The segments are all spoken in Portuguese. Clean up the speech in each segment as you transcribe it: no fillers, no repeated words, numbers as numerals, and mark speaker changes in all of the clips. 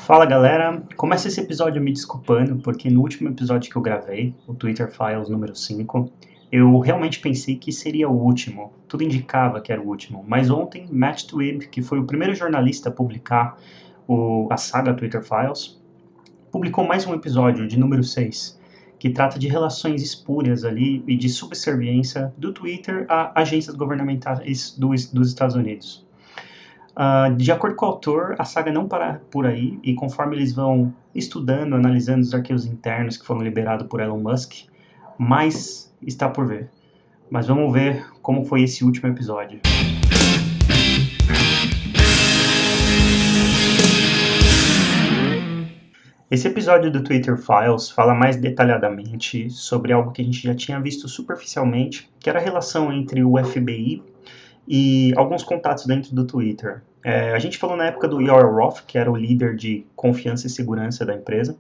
Speaker 1: Fala galera, começa esse episódio me desculpando porque no último episódio que eu gravei, o Twitter Files número 5, eu realmente pensei que seria o último, tudo indicava que era o último, mas ontem Matt Taibbi, que foi o primeiro jornalista a publicar a saga Twitter Files, publicou mais um episódio de número 6, que trata de relações espúrias ali e de subserviência do Twitter a agências governamentais dos Estados Unidos. De acordo com o autor, a saga não para por aí, e conforme eles vão estudando, analisando os arquivos internos que foram liberados por Elon Musk, mais está por ver. Mas vamos ver como foi esse último episódio. Esse episódio do Twitter Files fala mais detalhadamente sobre algo que a gente já tinha visto superficialmente, que era a relação entre o FBI e alguns contatos dentro do Twitter. A gente falou na época do Yoel Roth, que era o líder de confiança e segurança da empresa,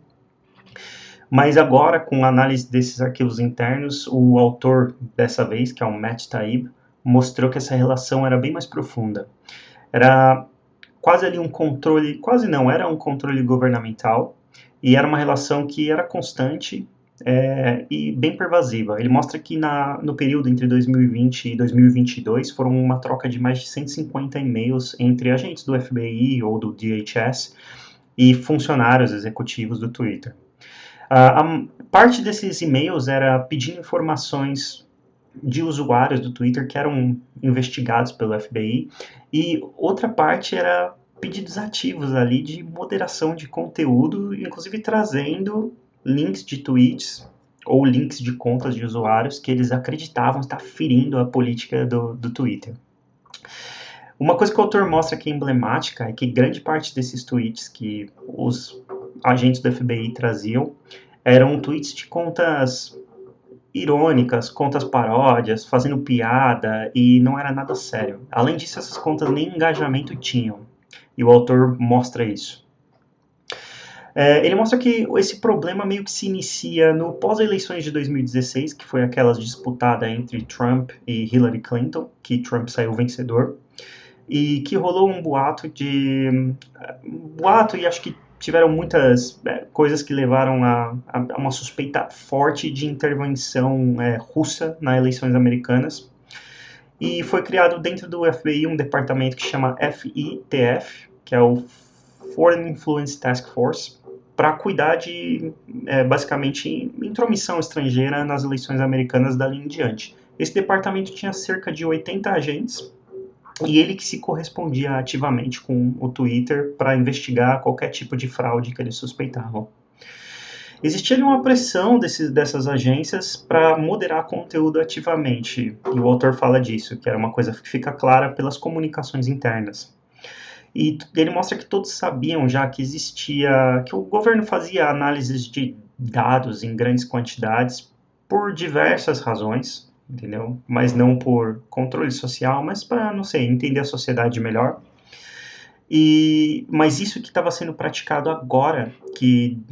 Speaker 1: mas agora, com a análise desses arquivos internos, o autor dessa vez, que é o Matt Taibbi, mostrou que essa relação era bem mais profunda. Era quase ali um controle, quase não, era um controle governamental, e era uma relação que era constante e bem pervasiva. Ele mostra que no período entre 2020 e 2022 foram uma troca de mais de 150 e-mails entre agentes do FBI ou do DHS e funcionários executivos do Twitter. A parte desses e-mails era pedindo informações de usuários do Twitter que eram investigados pelo FBI, e outra parte era pedidos ativos ali de moderação de conteúdo, inclusive trazendo links de tweets ou links de contas de usuários que eles acreditavam estar ferindo a política do Twitter. Uma coisa que o autor mostra que é emblemática é que grande parte desses tweets que os agentes do FBI traziam eram tweets de contas irônicas, contas paródias, fazendo piada, e não era nada sério. Além disso, essas contas nem engajamento tinham, e o autor mostra isso. Ele mostra que esse problema meio que se inicia no pós-eleições de 2016, que foi aquelas disputada entre Trump e Hillary Clinton, que Trump saiu vencedor, e que rolou um boato e acho que tiveram muitas coisas que levaram a uma suspeita forte de intervenção russa nas eleições americanas. E foi criado dentro do FBI um departamento que chama FITF, que é o Foreign Influence Task Force, para cuidar de, basicamente, intromissão estrangeira nas eleições americanas dali em diante. Esse departamento tinha cerca de 80 agentes, e ele que se correspondia ativamente com o Twitter para investigar qualquer tipo de fraude que eles suspeitavam. Existia uma pressão dessas agências para moderar conteúdo ativamente, e o autor fala disso, que era uma coisa que fica clara pelas comunicações internas. E ele mostra que todos sabiam já que que o governo fazia análises de dados em grandes quantidades por diversas razões, entendeu? Mas não por controle social, mas para, não sei, entender a sociedade melhor. Mas isso que estava sendo praticado agora, que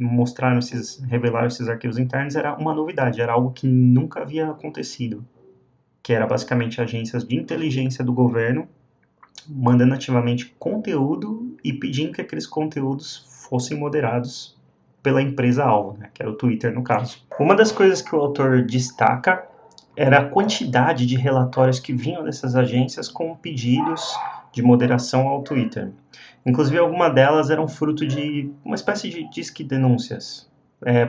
Speaker 1: revelaram esses arquivos internos, era uma novidade, era algo que nunca havia acontecido, que era basicamente agências de inteligência do governo mandando ativamente conteúdo e pedindo que aqueles conteúdos fossem moderados pela empresa-alvo, né, que era o Twitter no caso. Uma das coisas que o autor destaca era a quantidade de relatórios que vinham dessas agências com pedidos de moderação ao Twitter. Inclusive, algumas delas eram fruto de uma espécie de disque denúncias.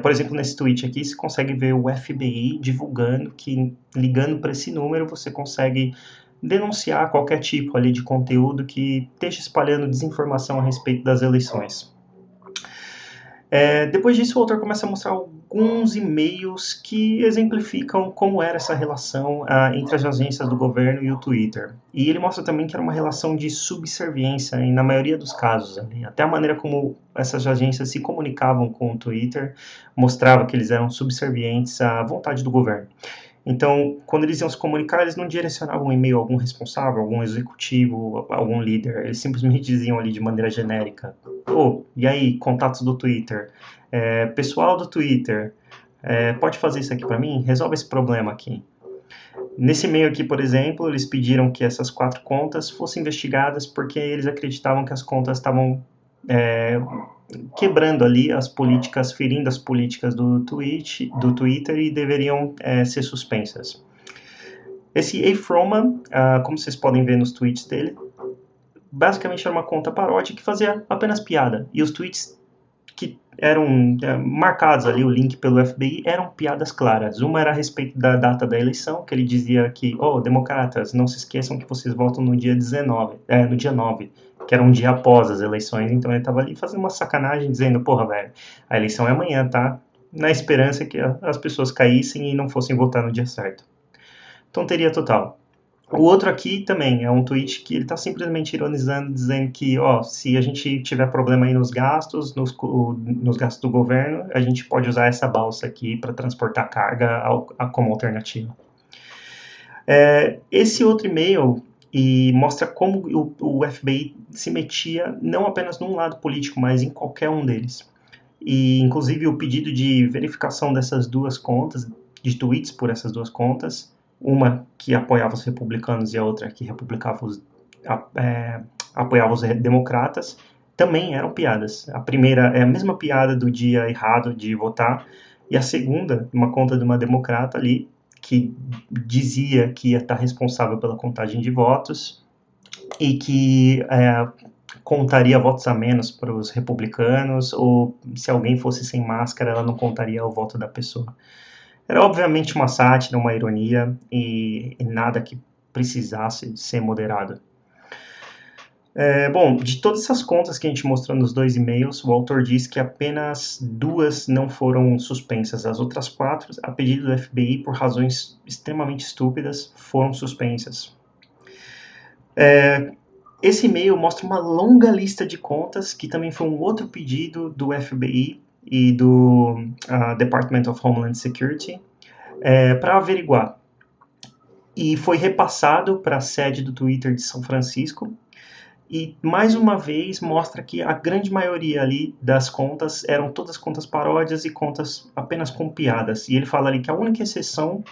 Speaker 1: Por exemplo, nesse tweet aqui, você consegue ver o FBI divulgando que, ligando para esse número, você consegue denunciar qualquer tipo ali de conteúdo que esteja espalhando desinformação a respeito das eleições. Depois disso, o autor começa a mostrar alguns e-mails que exemplificam como era essa relação entre as agências do governo e o Twitter. E ele mostra também que era uma relação de subserviência, na maioria dos casos. Até a maneira como essas agências se comunicavam com o Twitter mostrava que eles eram subservientes à vontade do governo. Então, quando eles iam se comunicar, eles não direcionavam um e-mail a algum responsável, algum executivo, algum líder. Eles simplesmente diziam ali de maneira genérica: e aí, contatos do Twitter? Pessoal do Twitter, pode fazer isso aqui para mim? Resolve esse problema aqui. Nesse e-mail aqui, por exemplo, eles pediram que essas 4 contas fossem investigadas porque eles acreditavam que as contas estavam quebrando ali as políticas, ferindo as políticas do Twitter e deveriam ser suspensas. Esse A. Froman, como vocês podem ver nos tweets dele, basicamente era uma conta paródia que fazia apenas piada. E os tweets que eram marcados ali, o link pelo FBI, eram piadas claras. Uma era a respeito da data da eleição, que ele dizia que, democratas, não se esqueçam que vocês votam no dia 9, que era um dia após as eleições. Então ele estava ali fazendo uma sacanagem, dizendo, porra, velho, a eleição é amanhã, tá? Na esperança que as pessoas caíssem e não fossem votar no dia certo. Tonteria total. O outro aqui também é um tweet que ele está simplesmente ironizando, dizendo que, se a gente tiver problema aí nos gastos, nos gastos do governo, a gente pode usar essa balsa aqui para transportar carga como alternativa. Esse outro e-mail mostra como o FBI se metia não apenas num lado político, mas em qualquer um deles. E, inclusive, o pedido de verificação dessas duas contas, de tweets por essas duas contas, uma que apoiava os republicanos e a outra que apoiava os democratas, também eram piadas. A primeira é a mesma piada do dia errado de votar, e a segunda, uma conta de uma democrata ali, que dizia que ia estar responsável pela contagem de votos e que contaria votos a menos para os republicanos, ou se alguém fosse sem máscara, ela não contaria o voto da pessoa. Era obviamente uma sátira, uma ironia e nada que precisasse ser moderado. Bom, de todas essas contas que a gente mostrou nos 2 e-mails, o autor diz que apenas 2 não foram suspensas. As outras 4, a pedido do FBI, por razões extremamente estúpidas, foram suspensas. Esse e-mail mostra uma longa lista de contas, que também foi um outro pedido do FBI e do Department of Homeland Security, para averiguar. E foi repassado para a sede do Twitter de São Francisco, e mais uma vez mostra que a grande maioria ali das contas eram todas contas paródias e contas apenas com piadas. E ele fala ali que a única exceção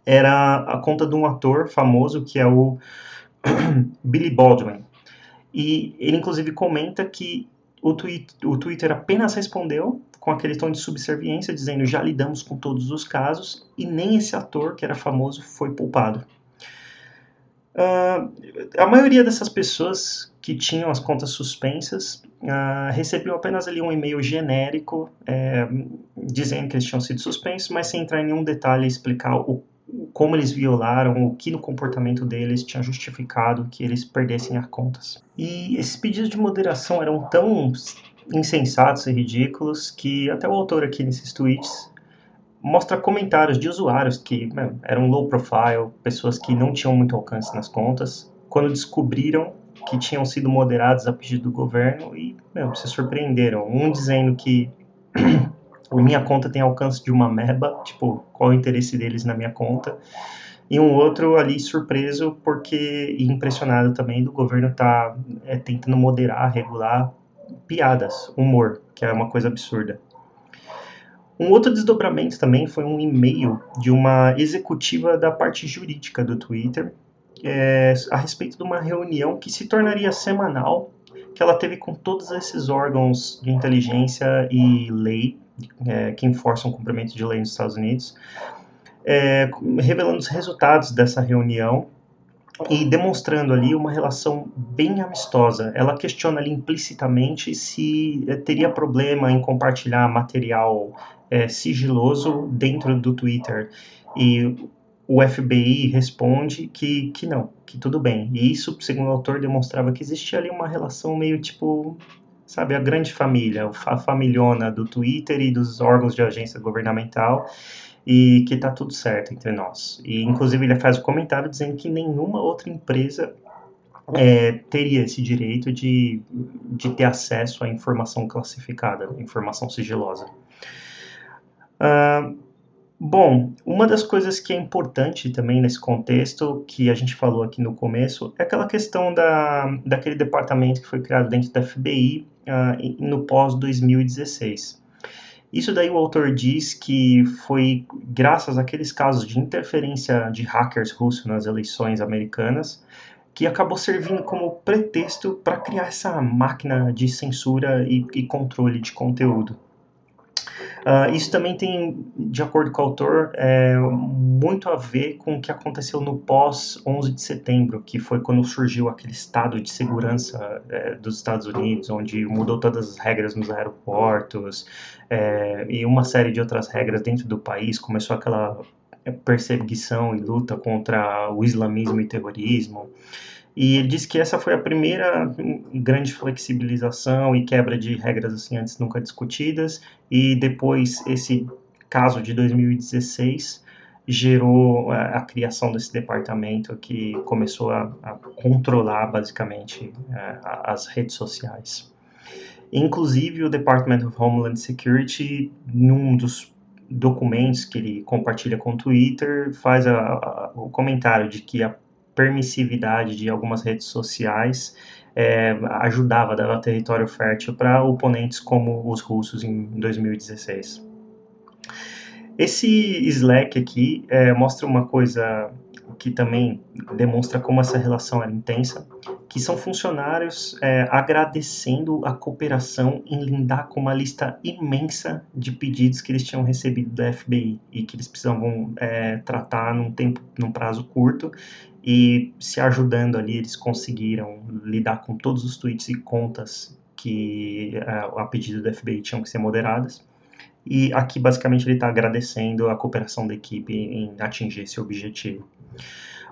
Speaker 1: era a conta de um ator famoso, que é o Billy Baldwin. E ele inclusive comenta que o Twitter apenas respondeu com aquele tom de subserviência, dizendo já lidamos com todos os casos, e nem esse ator, que era famoso, foi poupado. A maioria dessas pessoas que tinham as contas suspensas recebiam apenas ali um e-mail genérico dizendo que eles tinham sido suspensos, mas sem entrar em nenhum detalhe e explicar como eles violaram, o que no comportamento deles tinha justificado que eles perdessem as contas. E esses pedidos de moderação eram tão insensatos e ridículos que até o autor aqui nesses tweets mostra comentários de usuários que eram low profile, pessoas que não tinham muito alcance nas contas, quando descobriram que tinham sido moderados a pedido do governo e se surpreenderam. Um dizendo que minha conta tem alcance de uma ameba, tipo, qual é o interesse deles na minha conta? E um outro ali surpreso e impressionado também do governo estar tentando moderar, regular piadas, humor, que é uma coisa absurda. Um outro desdobramento também foi um e-mail de uma executiva da parte jurídica do Twitter a respeito de uma reunião que se tornaria semanal, que ela teve com todos esses órgãos de inteligência e lei que enforçam o cumprimento de lei nos Estados Unidos, revelando os resultados dessa reunião e demonstrando ali uma relação bem amistosa. Ela questiona ali implicitamente se teria problema em compartilhar material sigiloso dentro do Twitter. E o FBI responde que não, que tudo bem. E isso, segundo o autor, demonstrava que existia ali uma relação meio tipo, sabe, a grande família, a familhona do Twitter e dos órgãos de agência governamental, e que tá tudo certo entre nós. E inclusive ele faz o comentário dizendo que nenhuma outra empresa teria esse direito de ter acesso à informação classificada, informação sigilosa. Bom, uma das coisas que é importante também nesse contexto, que a gente falou aqui no começo, é aquela questão daquele departamento que foi criado dentro da FBI no pós-2016. Isso daí o autor diz que foi graças àqueles casos de interferência de hackers russos nas eleições americanas que acabou servindo como pretexto para criar essa máquina de censura e controle de conteúdo. Isso também tem, de acordo com o autor, muito a ver com o que aconteceu no pós-11 de setembro, que foi quando surgiu aquele estado de segurança dos Estados Unidos, onde mudou todas as regras nos aeroportos e uma série de outras regras dentro do país, começou aquela perseguição e luta contra o islamismo e terrorismo. E ele disse que essa foi a primeira grande flexibilização e quebra de regras assim antes nunca discutidas, e depois esse caso de 2016 gerou a criação desse departamento que começou a controlar basicamente as redes sociais. Inclusive o Department of Homeland Security, num dos documentos que ele compartilha com o Twitter, faz o comentário de que a permissividade de algumas redes sociais ajudava a dar território fértil para oponentes como os russos em 2016. Esse Slack aqui mostra uma coisa que também demonstra como essa relação era intensa, que são funcionários agradecendo a cooperação em lidar com uma lista imensa de pedidos que eles tinham recebido da FBI e que eles precisavam tratar num prazo curto, e se ajudando ali eles conseguiram lidar com todos os tweets e contas que a pedido da FBI tinham que ser moderadas. E aqui basicamente ele está agradecendo a cooperação da equipe em atingir esse objetivo.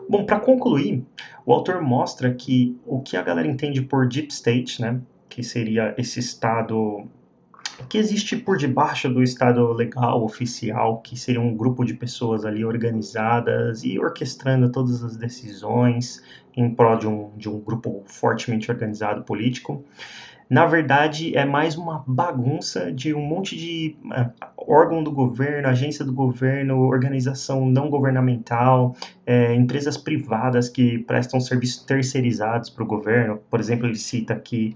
Speaker 1: Bom, para concluir, o autor mostra que o que a galera entende por Deep State, né, que seria esse estado que existe por debaixo do estado legal oficial, que seria um grupo de pessoas ali organizadas e orquestrando todas as decisões em prol de um grupo fortemente organizado político. Na verdade, é mais uma bagunça de um monte de órgão do governo, agência do governo, organização não governamental, empresas privadas que prestam serviços terceirizados para o governo. Por exemplo, ele cita aqui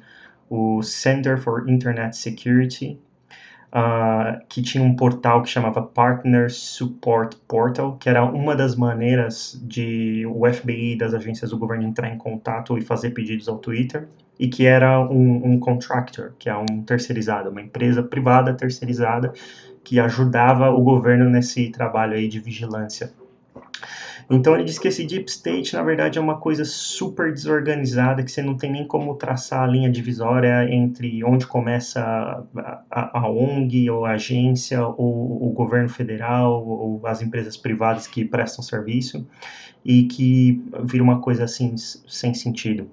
Speaker 1: o Center for Internet Security, que tinha um portal que chamava Partner Support Portal, que era uma das maneiras de o FBI e das agências do governo entrar em contato e fazer pedidos ao Twitter, e que era um contractor, que é um terceirizado, uma empresa privada terceirizada que ajudava o governo nesse trabalho aí de vigilância. Então ele diz que esse Deep State, na verdade, é uma coisa super desorganizada, que você não tem nem como traçar a linha divisória entre onde começa a ONG, ou a agência, ou o governo federal, ou as empresas privadas que prestam serviço, e que vira uma coisa assim, sem sentido.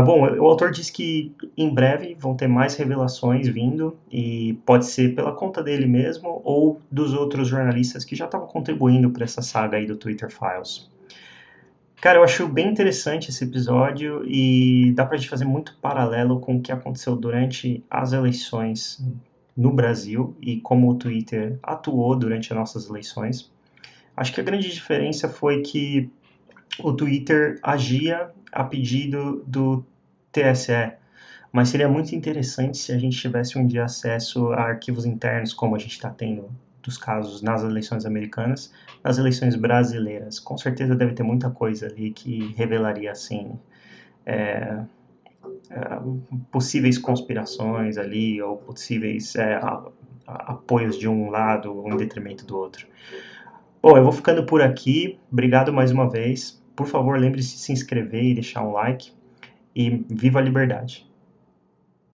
Speaker 1: Bom, o autor diz que em breve vão ter mais revelações vindo, e pode ser pela conta dele mesmo ou dos outros jornalistas que já estavam contribuindo para essa saga aí do Twitter Files. Cara, eu acho bem interessante esse episódio e dá pra gente fazer muito paralelo com o que aconteceu durante as eleições no Brasil e como o Twitter atuou durante as nossas eleições. Acho que a grande diferença foi que o Twitter agia a pedido do TSE, mas seria muito interessante se a gente tivesse um dia acesso a arquivos internos, como a gente está tendo dos casos nas eleições americanas, nas eleições brasileiras. Com certeza deve ter muita coisa ali que revelaria, assim, possíveis conspirações ali, ou possíveis apoios de um lado em detrimento do outro. Bom, eu vou ficando por aqui. Obrigado mais uma vez. Por favor, lembre-se de se inscrever e deixar um like. E viva a liberdade!